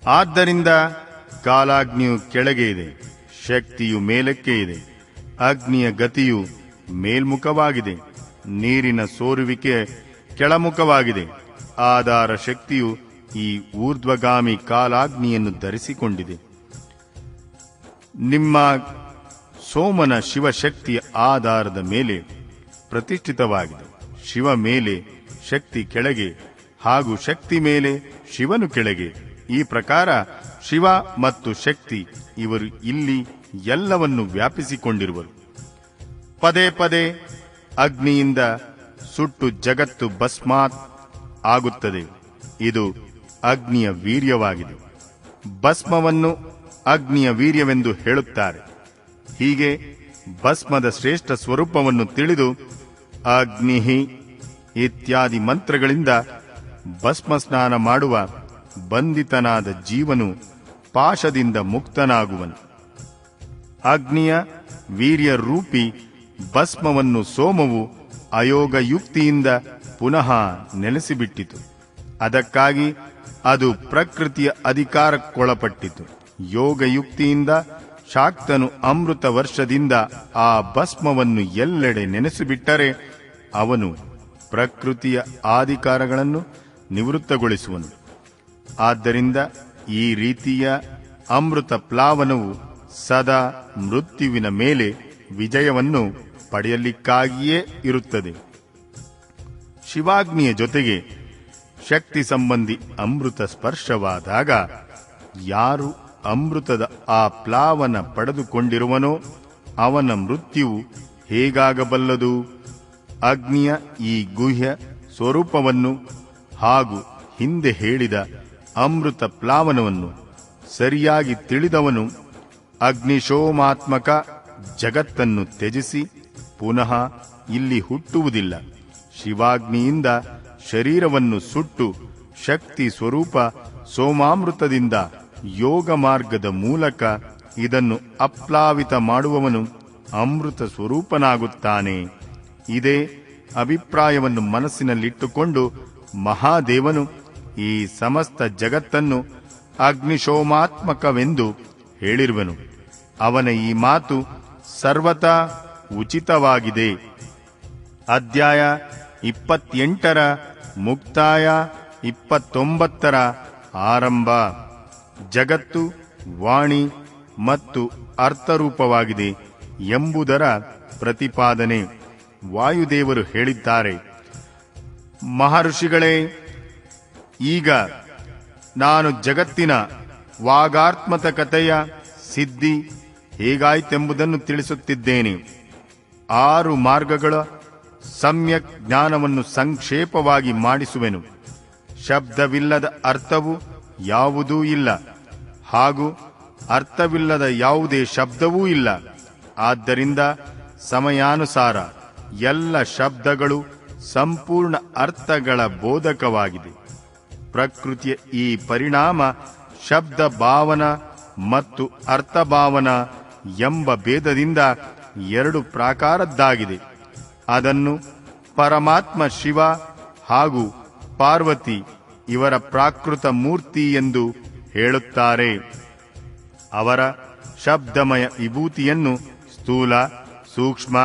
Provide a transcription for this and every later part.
ಆದ್ದರಿಂದ ಕಾಲಾಗ್ನಿಯು ಕೆಳಗೆ ಇದೆ, ಶಕ್ತಿಯು ಮೇಲಕ್ಕೆ ಇದೆ. ಅಗ್ನಿಯ ಗತಿಯು ಮೇಲ್ಮುಖವಾಗಿದೆ, ನೀರಿನ ಸೋರುವಿಕೆ ಕೆಳಮುಖವಾಗಿದೆ. ಆಧಾರ ಶಕ್ತಿಯು ಈ ಊರ್ಧ್ವಗಾಮಿ ಕಾಲಾಗ್ನಿಯನ್ನು ಧರಿಸಿಕೊಂಡಿದೆ. ನಿಮ್ಮ ಸೋಮನ ಶಿವಶಕ್ತಿಯ ಆಧಾರದ ಮೇಲೆ ಪ್ರತಿಷ್ಠಿತವಾಗಿದೆ. ಶಿವ ಮೇಲೆ ಶಕ್ತಿ ಕೆಳಗೆ ಹಾಗೂ ಶಕ್ತಿ ಮೇಲೆ ಶಿವನು ಕೆಳಗೆ. ಈ ಪ್ರಕಾರ ಶಿವ ಮತ್ತು ಶಕ್ತಿ ಇವರು ಇಲ್ಲಿ ಎಲ್ಲವನ್ನು ವ್ಯಾಪಿಸಿಕೊಂಡಿರುವರು. ಪದೇ ಪದೇ ಅಗ್ನಿಯಿಂದ ಸುಟ್ಟು ಜಗತ್ತು ಭಸ್ಮಾತ್ ಆಗುತ್ತದೆ. ಇದು ಅಗ್ನಿಯ ವೀರ್ಯವಾಗಿದೆ. ಭಸ್ಮವನ್ನು ಅಗ್ನಿಯ ವೀರ್ಯವೆಂದು ಹೇಳುತ್ತಾರೆ. ಹೀಗೆ ಭಸ್ಮದ ಶ್ರೇಷ್ಠ ಸ್ವರೂಪವನ್ನು ತಿಳಿದು ಅಗ್ನಿಹಿ ಇತ್ಯಾದಿ ಮಂತ್ರಗಳಿಂದ ಭಸ್ಮ ಸ್ನಾನ ಮಾಡುವ ಬಂಧಿತನಾದ ಜೀವನು ಪಾಶದಿಂದ ಮುಕ್ತನಾಗುವನು. ಅಗ್ನಿಯ ವೀರ್ಯ ರೂಪಿ ಭಸ್ಮವನ್ನು ಸೋಮವು ಅಯೋಗಯುಕ್ತಿಯಿಂದ ಪುನಃ ನೆಲೆಸಿಬಿಟ್ಟಿತು. ಅದಕ್ಕಾಗಿ ಅದು ಪ್ರಕೃತಿಯ ಅಧಿಕಾರಕ್ಕೊಳಪಟ್ಟಿತು. ಯೋಗಯುಕ್ತಿಯಿಂದ ಶಾಕ್ತನು ಅಮೃತ ವರ್ಷದಿಂದ ಆ ಭಸ್ಮವನ್ನು ಎಲ್ಲೆಡೆ ನೆನೆಸಿಬಿಟ್ಟರೆ ಅವನು ಪ್ರಕೃತಿಯ ಅಧಿಕಾರಗಳನ್ನು ನಿವೃತ್ತಗೊಳಿಸುವನು. ಆದ್ದರಿಂದ ಈ ರೀತಿಯ ಅಮೃತ ಪ್ಲಾವನವು ಸದಾ ಮೃತ್ಯುವಿನ ಮೇಲೆ ವಿಜಯವನ್ನು ಪಡೆಯಲಿಕ್ಕಾಗಿಯೇ ಇರುತ್ತದೆ. ಶಿವಾಗ್ನಿಯ ಜೊತೆಗೆ ಶಕ್ತಿ ಸಂಬಂಧಿ ಅಮೃತ ಸ್ಪರ್ಶವಾದಾಗ ಯಾರು ಅಮೃತದ ಆ ಪ್ಲಾವನ ಪಡೆದುಕೊಂಡಿರುವನೋ ಅವನ ಮೃತ್ಯುವು ಹೇಗಾಗಬಲ್ಲದು? ಅಗ್ನಿಯ ಈ ಗುಹ್ಯ ಸ್ವರೂಪವನ್ನು ಹಾಗೂ ಹಿಂದೆ ಹೇಳಿದ ಅಮೃತ ಪ್ಲಾವನವನ್ನು ಸರಿಯಾಗಿ ತಿಳಿದವನು ಅಗ್ನಿಶೋಮಾತ್ಮಕ ಜಗತ್ತನ್ನು ತ್ಯಜಿಸಿ ಪುನಃ ಇಲ್ಲಿ ಹುಟ್ಟುವುದಿಲ್ಲ. ಶಿವಾಗ್ನಿಯಿಂದ ಶರೀರವನ್ನು ಸುಟ್ಟು ಶಕ್ತಿ ಸ್ವರೂಪ ಸೋಮಾಮೃತದಿಂದ ಯೋಗ ಮಾರ್ಗದ ಮೂಲಕ ಇದನ್ನು ಅಪ್ಲಾವಿತ ಮಾಡುವವನು ಅಮೃತ ಸ್ವರೂಪನಾಗುತ್ತಾನೆ. ಇದೇ ಅಭಿಪ್ರಾಯವನ್ನು ಮನಸ್ಸಿನಲ್ಲಿಟ್ಟುಕೊಂಡು ಮಹಾದೇವನು ಈ ಸಮಸ್ತ ಜಗತ್ತನ್ನು ಅಗ್ನಿಶೋಮಾತ್ಮಕವೆಂದು ಹೇಳಿರುವನು. ಅವನ ಈ ಮಾತು ಸರ್ವತಾ ಉಚಿತವಾಗಿದೆ. ಅಧ್ಯಾಯ 28ರ ಮುಕ್ತಾಯ, 29ರ ಆರಂಭ. ಜಗತ್ತು ವಾಣಿ ಮತ್ತು ಅರ್ಥರೂಪವಾಗಿದೆ ಎಂಬುದರ ಪ್ರತಿಪಾದನೆ. ವಾಯುದೇವರು ಹೇಳಿದ್ದಾರೆ, ಮಹರ್ಷಿಗಳೇ, ಈಗ ನಾನು ಜಗತ್ತಿನ ವಾಗಾತ್ಮಕತೆಯ ಸಿದ್ಧಿ ಹೇಗಾಯಿತೆಂಬುದನ್ನು ತಿಳಿಸುತ್ತಿದ್ದೇನೆ. 6 ಮಾರ್ಗಗಳ ಸಮ್ಯಕ್ ಜ್ಞಾನವನ್ನು ಸಂಕ್ಷೇಪವಾಗಿ ಮಾಡಿಸುವೆನು. ಶಬ್ದವಿಲ್ಲದ ಅರ್ಥವು ಯಾವುದೂ ಇಲ್ಲ, ಹಾಗೂ ಅರ್ಥವಿಲ್ಲದ ಯಾವುದೇ ಶಬ್ದವೂ ಇಲ್ಲ. ಆದ್ದರಿಂದ ಸಮಯಾನುಸಾರ ಎಲ್ಲ ಶಬ್ದಗಳು ಸಂಪೂರ್ಣ ಅರ್ಥಗಳ ಬೋಧಕವಾಗಿದೆ. ಪ್ರಕೃತಿಯ ಈ ಪರಿಣಾಮ ಶಬ್ದ ಭಾವನ ಮತ್ತು ಅರ್ಥಭಾವನ ಎಂಬ ಭೇದದಿಂದ 2 ಪ್ರಾಕಾರದ್ದಾಗಿದೆ. ಅದನ್ನು ಪರಮಾತ್ಮ ಶಿವ ಹಾಗೂ ಪಾರ್ವತಿ ಇವರ ಪ್ರಾಕೃತ ಮೂರ್ತಿ ಎಂದು ಹೇಳುತ್ತಾರೆ. ಅವರ ಶಬ್ದಮಯ ವಿಭೂತಿಯನ್ನು ಸ್ಥೂಲ, ಸೂಕ್ಷ್ಮ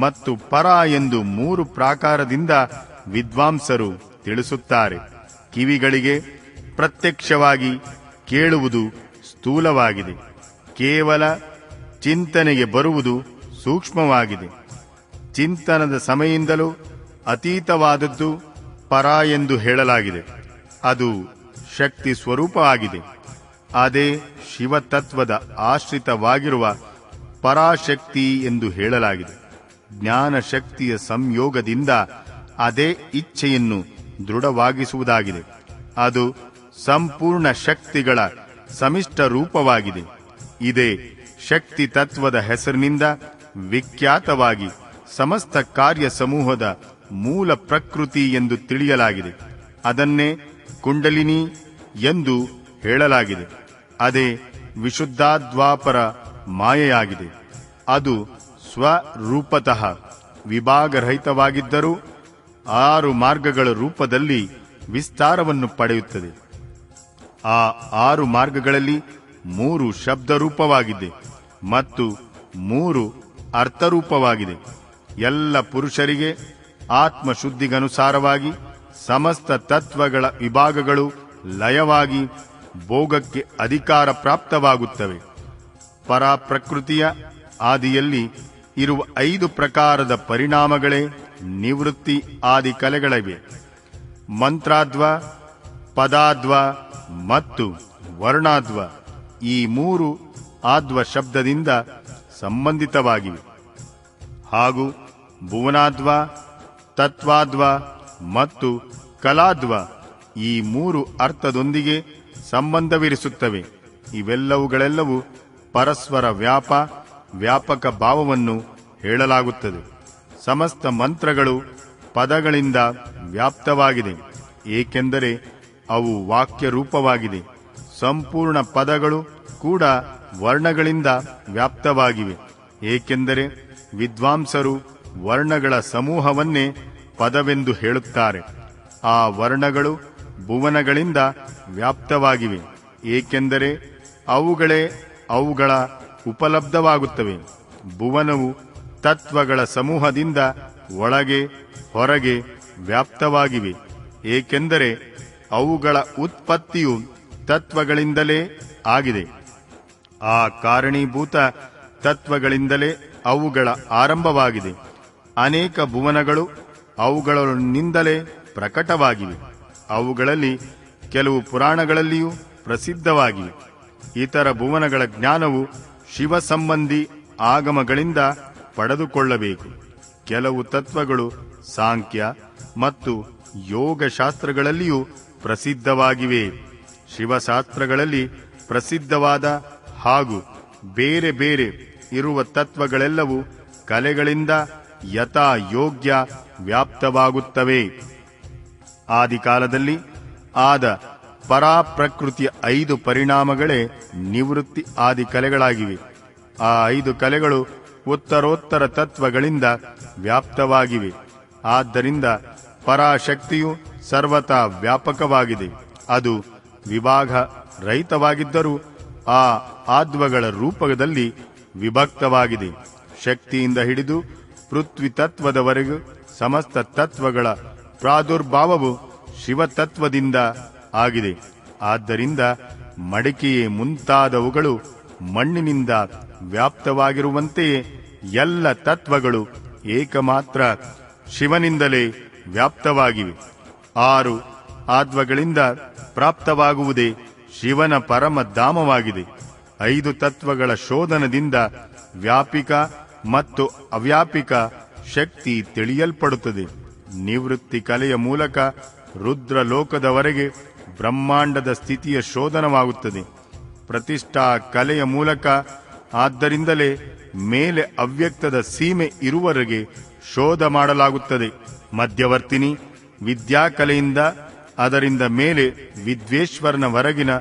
ಮತ್ತು ಪರ ಎಂದು 3 ಪ್ರಾಕಾರದಿಂದ ವಿದ್ವಾಂಸರು ತಿಳಿಸುತ್ತಾರೆ. ಕಿವಿಗಳಿಗೆ ಪ್ರತ್ಯಕ್ಷವಾಗಿ ಕೇಳುವುದು ಸ್ಥೂಲವಾಗಿದೆ. ಕೇವಲ ಚಿಂತನೆಗೆ ಬರುವುದು ಸೂಕ್ಷ್ಮವಾಗಿದೆ. ಚಿಂತನದ ಸಮಯದಿಂದಲೂ ಅತೀತವಾದದ್ದು ಪರ ಎಂದು ಹೇಳಲಾಗಿದೆ. ಅದು ಶಕ್ತಿ ಸ್ವರೂಪ ಆಗಿದೆ. ಅದೇ ಶಿವತತ್ವದ ಆಶ್ರಿತವಾಗಿರುವ ಪರಾಶಕ್ತಿ ಎಂದು ಹೇಳಲಾಗಿದೆ. ಜ್ಞಾನ ಶಕ್ತಿಯ ಸಂಯೋಗದಿಂದ ಅದೇ ಇಚ್ಛೆಯನ್ನು ದೃಢವಾಗಿಸುವುದಾಗಿದೆ. ಅದು ಸಂಪೂರ್ಣ ಶಕ್ತಿಗಳ ಸಮಿಷ್ಟ ರೂಪವಾಗಿದೆ. ಇದೇ ಶಕ್ತಿ ತತ್ವದ ಹೆಸರಿನಿಂದ ವಿಖ್ಯಾತವಾಗಿ ಸಮಸ್ತ ಕಾರ್ಯ ಸಮೂಹದ ಮೂಲ ಪ್ರಕೃತಿ ಎಂದು ತಿಳಿಯಲಾಗಿದೆ. ಅದನ್ನೇ ಕುಂಡಲಿನಿ ಎಂದು ಹೇಳಲಾಗಿದೆ. ಅದೇ ವಿಶುದ್ಧಾದ್ವಾಪರ ಮಾಯೆಯಾಗಿದೆ. ಅದು ಸ್ವರೂಪತಃ ವಿಭಾಗರಹಿತವಾಗಿದ್ದರೂ 6 ಮಾರ್ಗಗಳ ರೂಪದಲ್ಲಿ ವಿಸ್ತಾರವನ್ನು ಪಡೆಯುತ್ತದೆ. ಆ 6 ಮಾರ್ಗಗಳಲ್ಲಿ 3 ಶಬ್ದರೂಪವಾಗಿದೆ ಮತ್ತು 3 ಅರ್ಥರೂಪವಾಗಿದೆ. ಎಲ್ಲ ಪುರುಷರಿಗೆ ಆತ್ಮಶುದ್ಧಿಗನುಸಾರವಾಗಿ ಸಮಸ್ತ ತತ್ವಗಳ ವಿಭಾಗಗಳು ಲಯವಾಗಿ ಭೋಗಕ್ಕೆ ಅಧಿಕಾರ ಪ್ರಾಪ್ತವಾಗುತ್ತವೆ. ಪರಾಪ್ರಕೃತಿಯ ಆದಿಯಲ್ಲಿ ಇರುವ 5 ಪ್ರಕಾರದ ಪರಿಣಾಮಗಳೇ ನಿವೃತ್ತಿ ಆದಿ ಕಲೆಗಳಿವೆ. ಮಂತ್ರಾದ್ವ, ಪದಾದ್ವ ಮತ್ತು ವರ್ಣಾದ್ವ ಈ 3 ಆದ್ವ ಶಬ್ದದಿಂದ ಸಂಬಂಧಿತವಾಗಿವೆ. ಹಾಗೂ ಭುವನಾದ್ವ, ತತ್ವಾದ್ವ ಮತ್ತು ಕಲಾದ್ವ ಈ 3 ಅರ್ಥದೊಂದಿಗೆ ಸಂಬಂಧವಿರಿಸುತ್ತವೆ. ಇವೆಲ್ಲವುಗಳೆಲ್ಲವೂ ಪರಸ್ಪರ ವ್ಯಾಪಕ ಭಾವವನ್ನು ಹೇಳಲಾಗುತ್ತದೆ. ಸಮಸ್ತ ಮಂತ್ರಗಳು ಪದಗಳಿಂದ ವ್ಯಾಪ್ತವಾಗಿದೆ, ಏಕೆಂದರೆ ಅವು ವಾಕ್ಯ ರೂಪವಾಗಿದೆ. ಸಂಪೂರ್ಣ ಪದಗಳು ಕೂಡ ವರ್ಣಗಳಿಂದ ವ್ಯಾಪ್ತವಾಗಿವೆ, ಏಕೆಂದರೆ ವಿದ್ವಾಂಸರು ವರ್ಣಗಳ ಸಮೂಹವನ್ನೇ ಪದವೆಂದು ಹೇಳುತ್ತಾರೆ. ಆ ವರ್ಣಗಳು ಭುವನಗಳಿಂದ ವ್ಯಾಪ್ತವಾಗಿವೆ, ಏಕೆಂದರೆ ಅವುಗಳೇ ಅವುಗಳ ಉಪಲಬ್ಧವಾಗುತ್ತವೆ. ಭುವನವು ತತ್ವಗಳ ಸಮೂಹದಿಂದ ಒಳಗೆ ಹೊರಗೆ ವ್ಯಾಪ್ತವಾಗಿವೆ, ಏಕೆಂದರೆ ಅವುಗಳ ಉತ್ಪತ್ತಿಯು ತತ್ವಗಳಿಂದಲೇ ಆಗಿದೆ. ಆ ಕಾರಣೀಭೂತ ತತ್ವಗಳಿಂದಲೇ ಅವುಗಳ ಆರಂಭವಾಗಿದೆ. ಅನೇಕ ಭುವನಗಳು ಅವುಗಳಿಂದಲೇ ಪ್ರಕಟವಾಗಿವೆ. ಅವುಗಳಲ್ಲಿ ಕೆಲವು ಪುರಾಣಗಳಲ್ಲಿಯೂ ಪ್ರಸಿದ್ಧವಾಗಿವೆ. ಇತರ ಭುವನಗಳ ಜ್ಞಾನವು ಶಿವ ಸಂಬಂಧಿ ಆಗಮಗಳಿಂದ ಪಡೆದುಕೊಳ್ಳಬೇಕು. ಕೆಲವು ತತ್ವಗಳು ಸಾಂಖ್ಯ ಮತ್ತು ಯೋಗಶಾಸ್ತ್ರಗಳಲ್ಲಿಯೂ ಪ್ರಸಿದ್ಧವಾಗಿವೆ. ಶಿವಶಾಸ್ತ್ರಗಳಲ್ಲಿ ಪ್ರಸಿದ್ಧವಾದ ಹಾಗೂ ಬೇರೆ ಬೇರೆ ಇರುವ ತತ್ವಗಳೆಲ್ಲವೂ ಕಲೆಗಳಿಂದ ಯಥಾ ಯೋಗ್ಯ ವ್ಯಾಪ್ತವಾಗುತ್ತವೆ. ಆದಿಕಾಲದಲ್ಲಿ ಆದ ಪರಾಪ್ರಕೃತಿಯ 5 ಪರಿಣಾಮಗಳೇ ನಿವೃತ್ತಿ ಆದಿ ಕಲೆಗಳಾಗಿವೆ. ಆ 5 ಕಲೆಗಳು ಉತ್ತರೋತ್ತರ ತತ್ವಗಳಿಂದ ವ್ಯಾಪ್ತವಾಗಿವೆ. ಆದ್ದರಿಂದ ಪರಾಶಕ್ತಿಯು ಸರ್ವತಾ ವ್ಯಾಪಕವಾಗಿದೆ. ಅದು ವಿಭಾಗ ರಹಿತವಾಗಿದ್ದರೂ ಆ ಆದ್ವಗಳ ರೂಪದಲ್ಲಿ ವಿಭಕ್ತವಾಗಿದೆ. ಶಕ್ತಿಯಿಂದ ಹಿಡಿದು ಪೃಥ್ವಿ ತತ್ವದವರೆಗೂ ಸಮಸ್ತ ತತ್ವಗಳ ಪ್ರಾದುರ್ಭಾವವು ಶಿವತತ್ವದಿಂದ ಆಗಿದೆ. ಆದ್ದರಿಂದ ಮಡಿಕೆಯೇ ಮುಂತಾದವುಗಳು ಮಣ್ಣಿನಿಂದ ವ್ಯಾಪ್ತವಾಗಿರುವಂತೆಯೇ ಎಲ್ಲ ತತ್ವಗಳು ಏಕಮಾತ್ರ ಶಿವನಿಂದಲೇ ವ್ಯಾಪ್ತವಾಗಿವೆ. 6 ಆದ್ವಗಳಿಂದ ಪ್ರಾಪ್ತವಾಗುವುದೇ ಶಿವನ ಪರಮಧಾಮವಾಗಿದೆ. 5 ತತ್ವಗಳ ಶೋಧನದಿಂದ ವ್ಯಾಪಿಕ ಮತ್ತು ಅವ್ಯಾಪಿಕ ಶಕ್ತಿ ತಿಳಿಯಲ್ಪಡುತ್ತದೆ. ನಿವೃತ್ತಿ ಕಲೆಯ ಮೂಲಕ ರುದ್ರಲೋಕದವರೆಗೆ ಬ್ರಹ್ಮಾಂಡದ ಸ್ಥಿತಿಯ ಶೋಧನವಾಗುತ್ತದೆ. ಪ್ರತಿಷ್ಠಾ ಕಲೆಯ ಮೂಲಕ ಆದ್ದರಿಂದಲೇ ಮೇಲೆ ಅವ್ಯಕ್ತದ ಸೀಮೆ ಇರುವವರೆಗೆ ಶೋಧ ಮಾಡಲಾಗುತ್ತದೆ. ಮಧ್ಯವರ್ತಿನಿ ವಿದ್ಯಾಕಲೆಯಿಂದ ಅದರಿಂದ ಮೇಲೆ ವಿದ್ವೇಶ್ವರನವರೆಗಿನ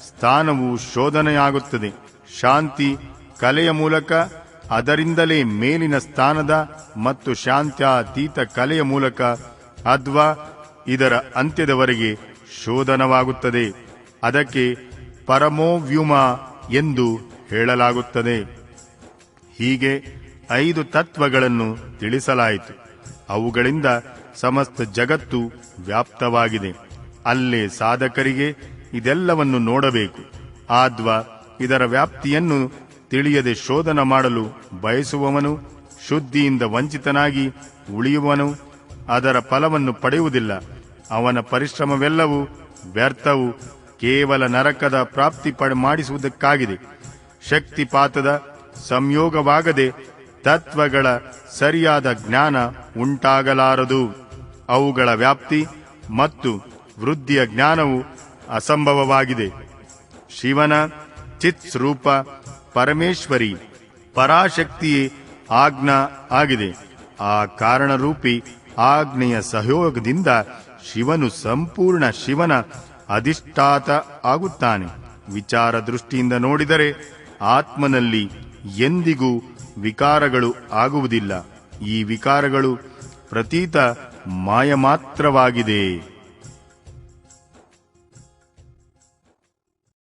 ಸ್ಥಾನವು ಶೋಧನೆಯಾಗುತ್ತದೆ. ಶಾಂತಿ ಕಲೆಯ ಮೂಲಕ ಅದರಿಂದಲೇ ಮೇಲಿನ ಸ್ಥಾನದ ಮತ್ತು ಶಾಂತ್ಯಾತೀತ ಕಲೆಯ ಮೂಲಕ ಅದ್ವ ಇದರ ಅಂತ್ಯದವರೆಗೆ ಶೋಧನವಾಗುತ್ತದೆ. ಅದಕ್ಕೆ ಪರಮೋವ್ಯುಮ ಎಂದು ಹೇಳಲಾಗುತ್ತದೆ. ಹೀಗೆ 5 ತತ್ವಗಳನ್ನು ತಿಳಿಸಲಾಯಿತು. ಅವುಗಳಿಂದ ಸಮಸ್ತ ಜಗತ್ತು ವ್ಯಾಪ್ತವಾಗಿದೆ. ಅಲ್ಲೇ ಸಾಧಕರಿಗೆ ಇದೆಲ್ಲವನ್ನು ನೋಡಬೇಕು. ಆದ್ವ ಇದರ ವ್ಯಾಪ್ತಿಯನ್ನು ತಿಳಿಯದೆ ಶೋಧನ ಮಾಡಲು ಬಯಸುವವನು ಶುದ್ಧಿಯಿಂದ ವಂಚಿತನಾಗಿ ಉಳಿಯುವನು. ಅದರ ಫಲವನ್ನು ಪಡೆಯುವುದಿಲ್ಲ. ಅವನ ಪರಿಶ್ರಮವೆಲ್ಲವೂ ವ್ಯರ್ಥವು, ಕೇವಲ ನರಕದ ಪ್ರಾಪ್ತಿ ಮಾಡಿಸುವುದಕ್ಕಾಗಿದೆ. ಶಕ್ತಿಪಾತದ ಸಂಯೋಗವಾಗದೆ ತತ್ವಗಳ ಸರಿಯಾದ ಜ್ಞಾನ ಉಂಟಾಗಲಾರದು. ಅವುಗಳ ವ್ಯಾಪ್ತಿ ಮತ್ತು ವೃದ್ಧಿಯ ಜ್ಞಾನವು ಅಸಂಭವವಾಗಿದೆ. ಶಿವನ ಚಿತ್ಸ್ವರೂಪ ಪರಮೇಶ್ವರಿ ಪರಾಶಕ್ತಿಯೇ ಆಜ್ಞಾ ಆಗಿದೆ. ಆ ಕಾರಣರೂಪಿ ಆಜ್ಞೆಯ ಸಹಯೋಗದಿಂದ ಶಿವನು ಸಂಪೂರ್ಣ ಶಿವನ ಅಧಿಷ್ಠಾತ ಆಗುತ್ತಾನೆ. ವಿಚಾರ ದೃಷ್ಟಿಯಿಂದ ನೋಡಿದರೆ ಆತ್ಮನಲ್ಲಿ ಎಂದಿಗೂ ವಿಕಾರಗಳು ಆಗುವುದಿಲ್ಲ. ಈ ವಿಕಾರಗಳು ಪ್ರತೀತ ಮಾಯ ಮಾತ್ರವಾಗಿದೆ.